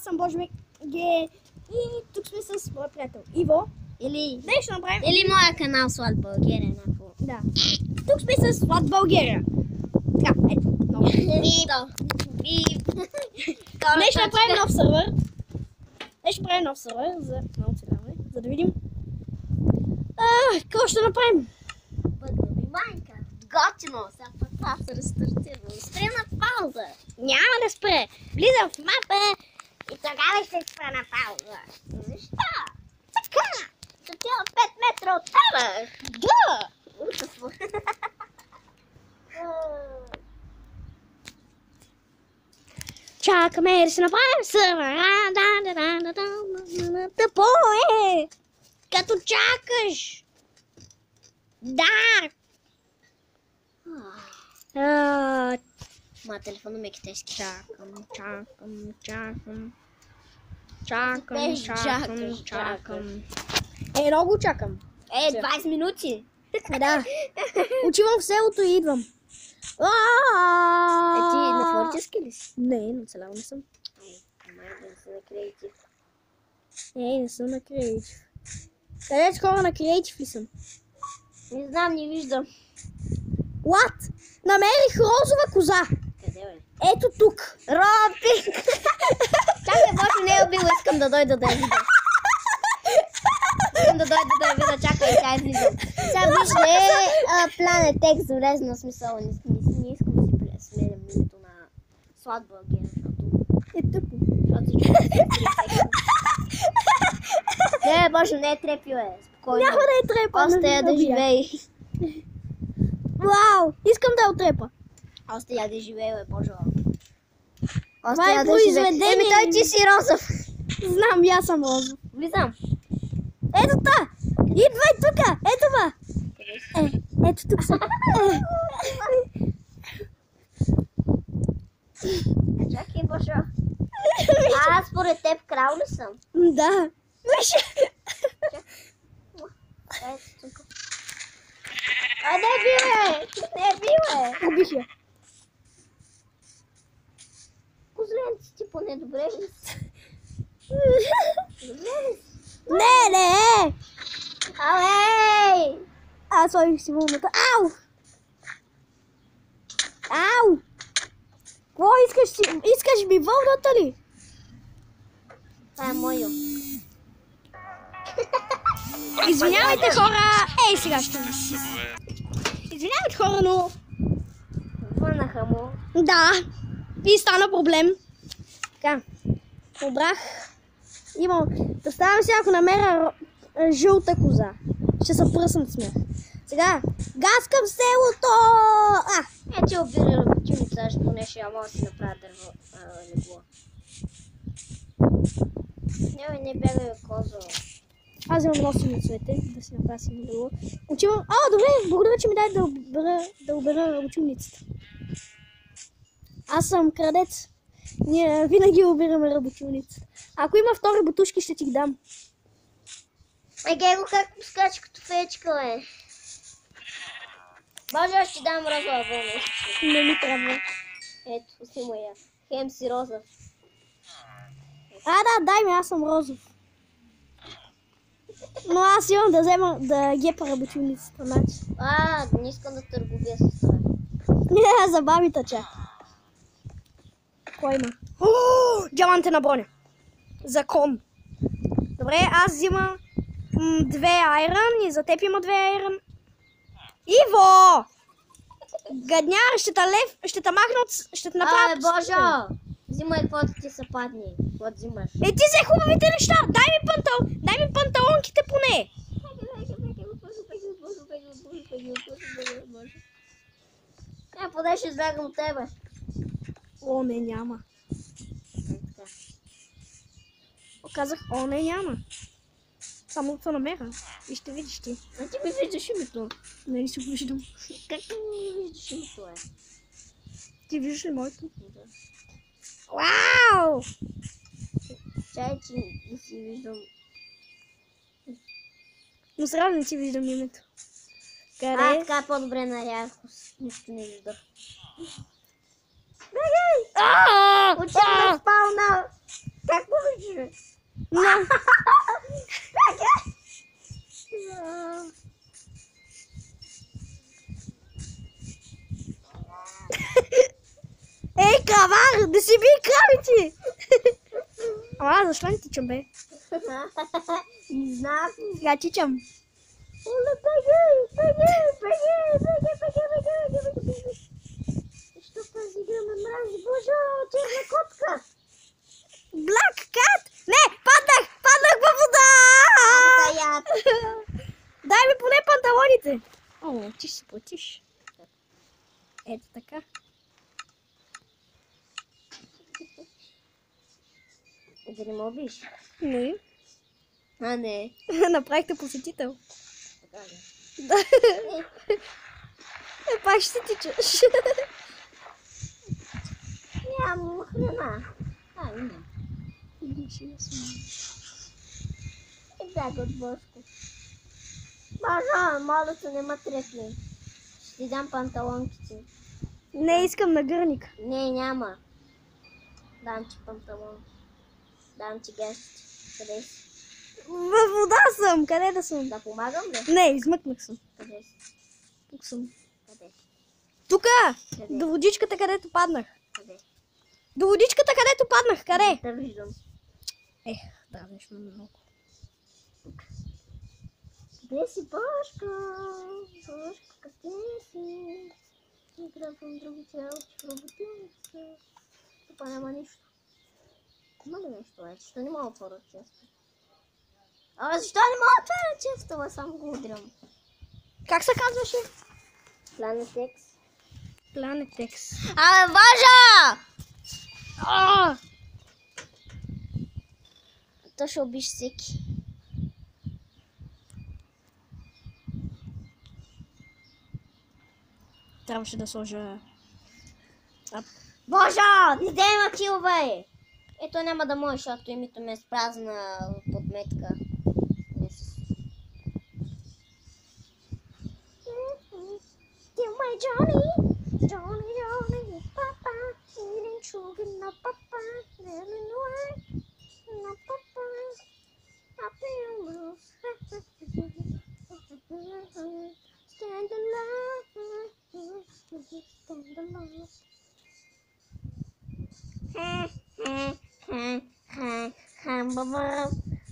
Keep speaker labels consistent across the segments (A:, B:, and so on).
A: съм Божбек Г. И тук сме с моя приятел Иво. Днес ще направим...
B: Или моя канал Слад България.
A: Да. Тук сме с Слад България. Така, ето. Много. Днес ще направим нов сервер. Днес ще правим нов сервер за много целяване, за да видим какво ще направим.
B: Бъдна майка. Готино. Сега път това се рестартира. Спре на пауза.
A: Няма да спре. Влизам в мапа.
B: И тогава ще спра на пауза. Защо?
A: Така.
B: Ще отива 5 метра от това.
A: Да. Чакаме да се направим сервера. Тъпо е. Като чакаш. Да.
B: Ма телефона ми е китайски.
A: Чакам. Много чакам.
B: 20 минути.
A: Да. Отивам в селото и идвам.
B: Ти на творчески ли си?
A: Не, на целяво не съм.
B: Не си на креатив.
A: Не съм на креатив. Къде хора на креатив ли съм?
B: Не знам, не виждам.
A: What? Намерих розова коза.
B: Къде бе?
A: Ето тук.
B: Ропик! Чакай, Бошо не е убил, искам да дойда да я видя. Искам да дойда да я видя, чакай, сега излизам. Сега виж, не е Planet X, влезна смисъл, не искам да си сменям името на Слад България, защото...
A: Е тъпо.
B: Не, Бошо, не е трепил, спокойно.
A: Няма да е трепа.
B: Още я да живее.
A: Вау, искам да я отрепа.
B: Още я да живее, Божо.
A: Това е произведение.
B: Еми той ти си розов.
A: Знам, и аз съм розов.
B: Влизам.
A: Ето та! Идвай тука! Ето ма! Ето тук съм.
B: Чакай, Бошо. Аз според теб крал ли съм?
A: Да.
B: Ето тук. А не бил Не бил
A: Убих я.
B: Козленци ти поне добре ли си? Добре ли си?
A: Не!
B: Алей!
A: Аз сложих си вълната. Ау! Ау! Какво искаш си? Искаш ми вълната ли?
B: Това е моё.
A: Извинявайте, хора! Ей, сега ще ми. Извинявайте, хора, но...
B: Хванаха му.
A: Да. И стана проблем. Така. Обрах. Имам... Представям си, ако намеря жълта коза. Ще се пръснат смях. Сега. Газ към селото!
B: Ти обира работилница, аз поне ще я мога да си направя дърво легло. Не бягай, козо.
A: Аз имам носени цвете, да си направя си легло. Отивам... Добре, благодаря, че ми дай да обера работилницата. Аз съм крадец. Ние винаги обираме работилницата. Ако има втори бутушки, ще ти ги дам.
B: Гледай го как скача като фечка, бе. Боже, аз ще дам розова вълна.
A: Не ми трябва.
B: Ето, си моя. Хем си розов.
A: Да, дай ми, аз съм розов. Но аз имам да взема да гепа работилницата, значи.
B: Не искам да търговия с това.
A: Не, забавите чак. Кой има? Диамантена броня. Закон. Добре, аз взимам 2 айрон и за теб има 2 айрон. Иво! Гадняр, ще те махна ще те направя...
B: Божо! Взимай каквото ти се падне. Каквото взимаш.
A: Ти взе хубавите неща! Дай ми панталонките поне!
B: Подай ще избягам от тебе.
A: Не, няма. Казах, не, няма. Само да намеря. И ще видиш ти.
B: Ти ми виждаш името.
A: Не ли си го виждам?
B: Как ми виждаш името,
A: Ти виждаш ли моето? Да. Вау!
B: Чай, че не си виждам.
A: Но сега не си виждам името. Къде?
B: Така е по-добре нарях. Нищо не виждам.
A: Бегай!
B: Отивам на спауна! Как можеш, бе?
A: Не. Ей, кравар, да си бий кравици! Ама, защо не тичам, бе?
B: Не знам.
A: Сега тичам.
B: Оле, беги! Защо тази игра ме мрази? Боже, черна котка!
A: Black cat! Не, паднах във вода!
B: Таят.
A: Дай ми поне панталоните. О, ти ще си платиш. Ето така.
B: Да не ме убиш?
A: Не.
B: А, не.
A: Направихте посетител.
B: Така ли?
A: Да. Пак ще тичаш.
B: Нямам храна. Има. И бяга от Бошко. Боже, малото не ме трепне. Ще ти дам панталонките.
A: Не искам нагърник.
B: Не, няма. Дам ти панталон. Дам ти гащите. Къде си?
A: Във вода съм. Къде да съм?
B: Да помагам ли?
A: Не, измъкнах съм.
B: Къде си?
A: Тук съм.
B: Къде си?
A: Тука!
B: Къде?
A: До водичката, където паднах.
B: Къде?
A: До водичката, където паднах. Къде?
B: Да виждам.
A: Дразниш ме много.
B: Къде си, Бошко? Бошко, къде си? Играм към другите работи в роботилницата. Това няма нищо. Има ли нещо, бе? Защо не мога да отворя често? Защо не мога да отворя често, бе? Само го удрям.
A: Как се казваше?
B: Planet X.
A: Planet X.
B: Боже!
A: А!
B: То ще убиш всеки.
A: Трябваше да сложа...
B: Боже! Не дай ма килове! Ето няма да може, защото името ми е с празна подметка. Kill my Johnny! Johnny, Johnny, Papa! Eating sugar, no Papa! Living away, no Papa! Happy alone! Stand alone!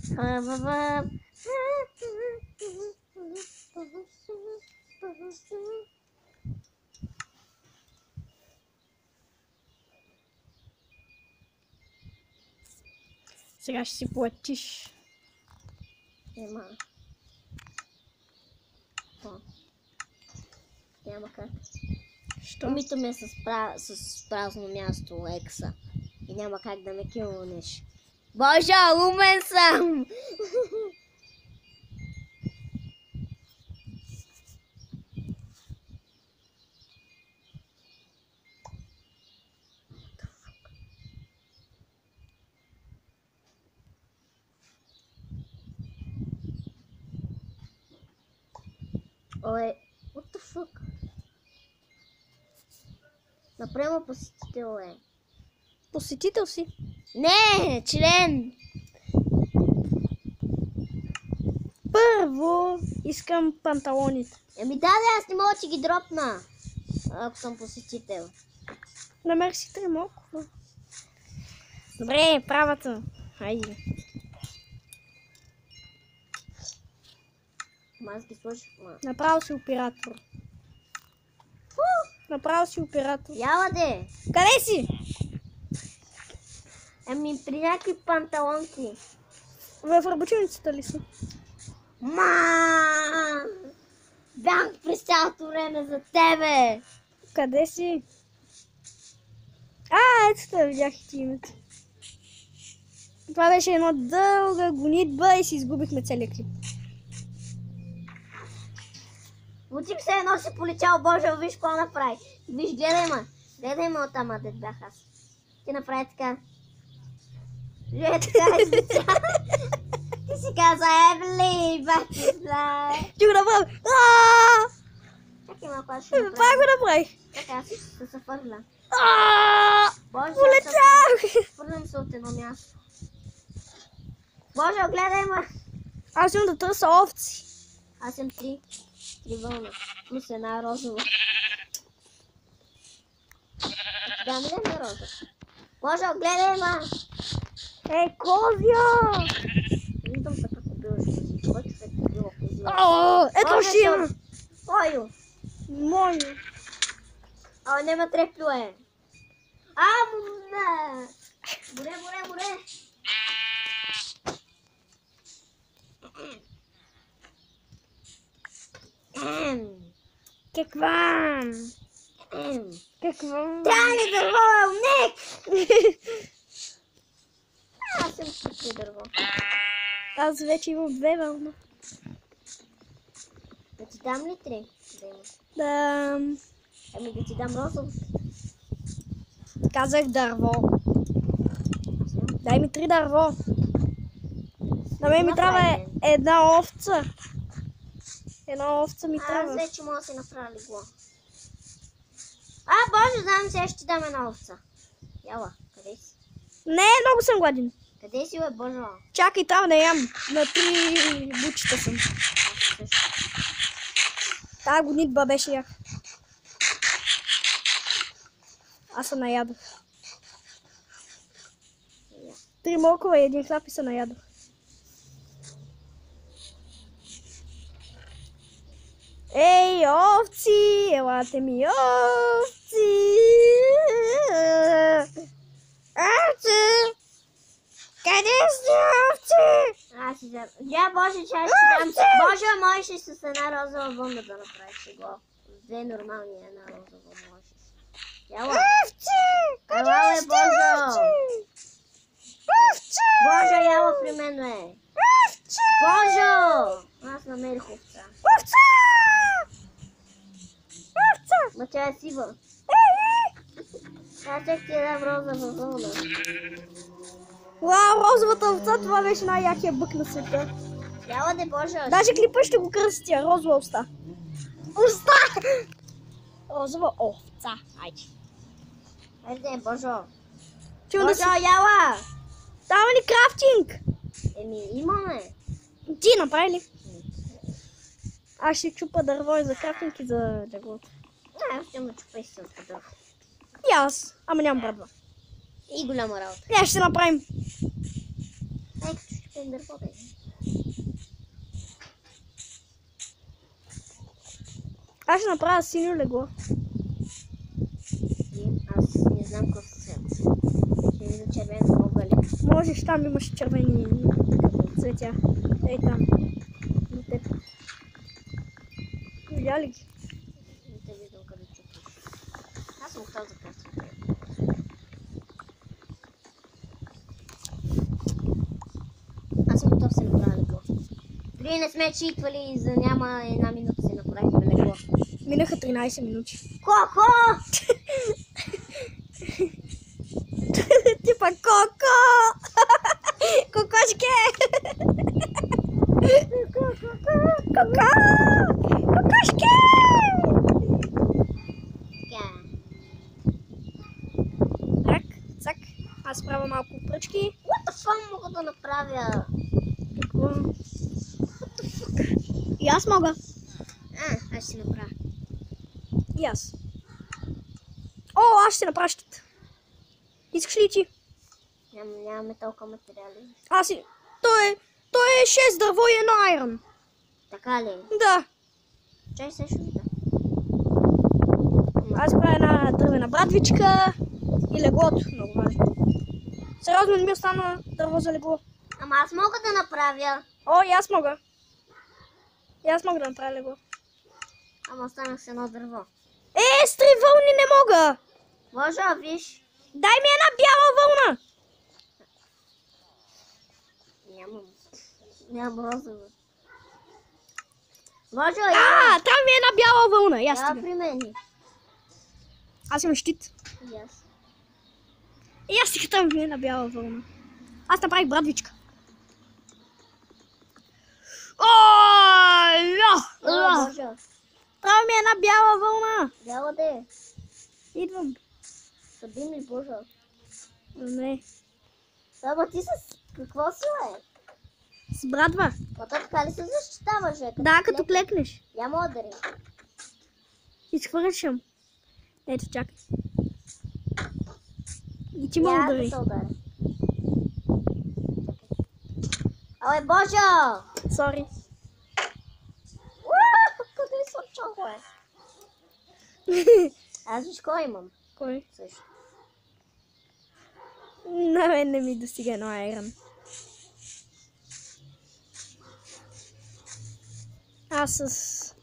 B: Stand alone!
A: Сега ще си платиш.
B: Няма. Няма как.
A: Що?
B: Името ми е с празно място, Екса. И няма как да ме килнеш. Боже, умен съм! Ой, what the fuck? Напрямо посетител е.
A: Посетител си.
B: Не, член!
A: Първо искам панталоните.
B: Ами да, аз не мога да ги дропна, ако съм посетител.
A: Намери си 3 малко. Добре, правата. Хайде.
B: Аз ги сложих,
A: Направо си оператор. Направо си оператор.
B: Яла де!
A: Къде си?
B: Ами при някакви панталонки.
A: В работилницата ли си?
B: Бях през цялото време за тебе!
A: Къде си? Ето те, видях и ти името. Това беше една дълга гонитба и си изгубихме целия клип.
B: Лучик се едно си полетял, Боже, виж какво направи. Виж, гледай ме оттам, дет бях аз. Ти направи така. Гледай така и слеца. Ти си каза, Евели, бати зла.
A: Ти го направи!
B: Как има, когато ще направи?
A: Това го направих!
B: Така, си ще се фърля.
A: Полетях!
B: Фърлям се от едно място. Боже, гледай ма!
A: Аз имам да търся овци.
B: Аз съм три вълна. Плюс една розова. Дам ли една роза? Боже, гледай ма!
A: Козя!
B: Виждам се как убиваш кози. Кой човек убива кози?
A: Ето ще има.
B: Ой!
A: Мой.
B: Нема треплюе. Не! Буре!
A: Каква?
B: Трябва ли дърво, умник? Аз съм чупи дърво.
A: Аз вече имам 2 вълна.
B: Да ти дам ли 3? Да имаш.
A: Да.
B: Ами да ти дам розово.
A: Казах дърво. Дай ми 3 дърво. На мен ми трябва една овца. Една овца ми
B: Аз
A: трябва.
B: вече мога да си направя легло. Боже, знам, сега ще ти дам една овца. Яла, къде си?
A: Не, много съм гладен.
B: Къде си, бе, Боже?
A: Чакай, трябва да ям. На 3 бучета съм. Тая гонитба беше як. Аз се наядох. 3 моркова и 1 хляб и се наядох. Ей, овци! Елате ми, овци! Овци! Къде сте, овци?
B: Аз си взема. Боже, че аз ще дам. Боже, можеш ли с една розова вълна да направиш го? С 2 нормални и една розова можеш. Яла.
A: Овци!
B: Ела, бе, Боже!
A: Овци!
B: Боже, яла при мен, бе!
A: Овци!
B: Боже! Аз намерих овца.
A: Овца! Овца!
B: Ма тя е сива. Аз чак ти дам розова вълна.
A: Вау, розовата овца, това беше най-якия бък на света.
B: Яла, де, Боже!
A: Даже клипа ще го кръстя, розова овца. Овца! Розова овца. Айде.
B: Айде, Боже!
A: Чувам да си...
B: Боже, яла!
A: Става ли крафтинг?
B: Имаме.
A: Ти направи ли? Аз ще чупа дърво и за крафтинг и за леглото.
B: Аз ще ме чупа истинска дърво.
A: И аз, ама нямам брадва.
B: И голяма работа.
A: Я ще направим.
B: Ей, като ще чупим дърво, бе.
A: Аз ще направя синьо легло.
B: Аз не знам какво се цвят. Ще видя червено мога ли.
A: Можеш, там имаш червени цветя. Ей там. На теб. Видя ли ги?
B: Не те виждам къде чупиш. Аз съм готов за крафтинг. Аз съм готов да се направя легло. Дори не сме читвали, за няма една минута си направихме легло.
A: Минаха 13 минути.
B: Коко!
A: Типа коко! Кокошке! Коко! Кокошке!
B: Така.
A: Так, цак. Аз правя малко пръчки.
B: What the fuck мога да направя?
A: Какво? И аз мога.
B: Аз ще направя.
A: И аз. О, аз ще направя щит. Искаш ли ти?
B: Нямаме толкова материали.
A: Аз и... Той е 6 дърво и 1 айрон.
B: Така ли?
A: Да.
B: Чай също да.
A: Аз правя една дървена брадвичка и леглото. Много важно. Сериозно не ми остана дърво за легло.
B: Ама аз мога да направя.
A: О, и аз мога. И аз мога да направя легло.
B: Ама останах с едно дърво.
A: С 3 вълни не мога.
B: Боже, виж.
A: Дай ми една бяла вълна.
B: Нямам розова. Боже,
A: Там ми е една бяла вълна. И аз
B: я
A: стига.
B: при мен.
A: Аз имам щит.
B: И аз.
A: И аз стига, там ми е една бяла вълна. Аз направих брадвичка.
B: Боже.
A: Трябва ми е една бяла вълна.
B: Бяла де.
A: Идвам.
B: Съби ми, Боже.
A: Не.
B: Ама ти с какво си, бе?
A: С брадва.
B: Ма то така ли се защитаваш, бе?
A: Да, като клекнеш.
B: Я му удари.
A: Изхвършам. Ето, чакай. И ти ме
B: Я да
A: удари.
B: се удари. Абе, Божо!
A: Сори.
B: Къде е сърчало, е? Аз виж кой имам.
A: Кой?
B: Също.
A: На мен не ми достига едно айрон. Аз с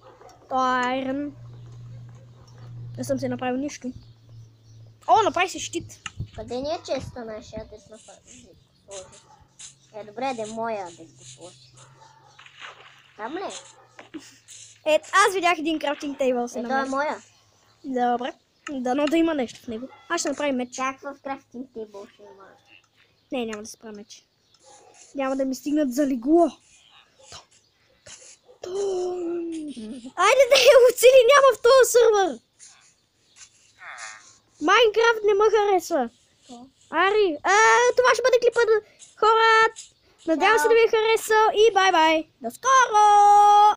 A: този айрон не съм си направил нищо. О, направи се щит.
B: Къде ни е честа нашия да се направи? Добре, да е моя да го сложи. Там ли?
A: Аз видях един крафтинг тейбъл се
B: Това е
A: намери.
B: моя.
A: Добре. Дано да има нещо в него. Аз ще направим меч.
B: Как в крафтинг тейбъл ще има?
A: Не, няма да се правя меч. Няма да ми стигнат за легло. Айде да я оцели, няма в този сървър. Майнкрафт не ме харесва. Ари, това ще бъде клипът, хора. Надявам се да ви е харесал и бай-бай. До скоро!